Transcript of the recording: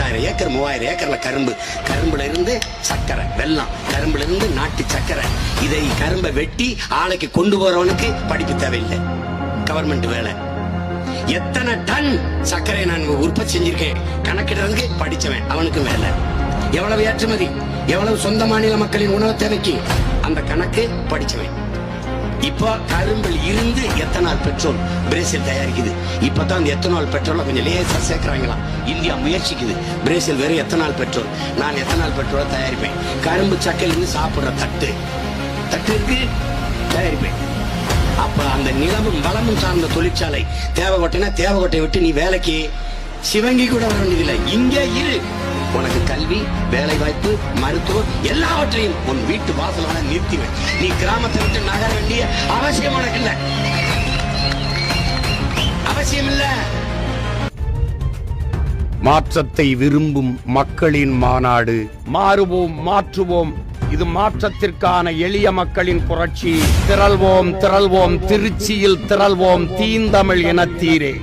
2000 acre 3000 ஏக்கர்ல கரும்புல இருந்து சக்கரை வெல்லம், கரும்புல இருந்து நாட்டு சக்கரை. இதை கரும்பை வெட்டி ஆலைக்கு கொண்டு போறவனுக்கு படிப்பு தேவையில்லை, கவர்மெண்ட் வேலை. எத்தனை டன் சர்க்கரை நான் உற்பத்தி செஞ்சிருக்கேன் கணக்கிடுறதுக்கு படிச்சவன் அவனுக்கு வேலை. எவ்வளவு ஏற்றுமதி, எவ்வளவு சொந்த மாநில மக்களின் உணவு தேவைக்கு அந்த கணக்கு படிச்சவன். இப்போ கரும்பில் இருந்து எத்தனால் பெட்ரோல் பிரேசில் தயாரிக்குது. இப்பதான் அந்த எத்தனால் பெட்ரோல கொஞ்சம் லேசா சேர்க்கிறாங்களாம். இந்தியா முயற்சிக்குது. பிரேசில் வெறும் எத்தனால் பெட்ரோல், நான் எத்தனால் பெட்ரோலை தயாரிப்பேன். கரும்பு சக்கையிலிருந்து சாப்பிடுற தட்டுக்கு தயாரிப்பேன். அப்ப அந்த நிலமும் வளமும் சார்ந்த தொழிற்சாலை தேவகோட்டைனா தேவகோட்டை விட்டு நீ வேலைக்கு சிவங்கி கூட வர வேண்டியதில்லை. இங்கே இரு, உனக்கு கல்வி, வேலை வாய்ப்பு, மருத்துவம் எல்லாவற்றையும் உன் வீட்டு வாசலான நிறுத்திவேன். நீ கிராமத்தை விட்டு நகர வேண்டிய அவசியம் உனக்கு இல்ல, அவசியம் இல்ல. மாற்றத்தை விரும்பும் மக்களின் மாநாடு. மாறுவோம், மாற்றுவோம். இது மாற்றத்திற்கான எளிய மக்களின் புரட்சி. திரள்வோம், திருச்சியில் திரள்வோம், தீந்தமிழ் இனத்தீரே.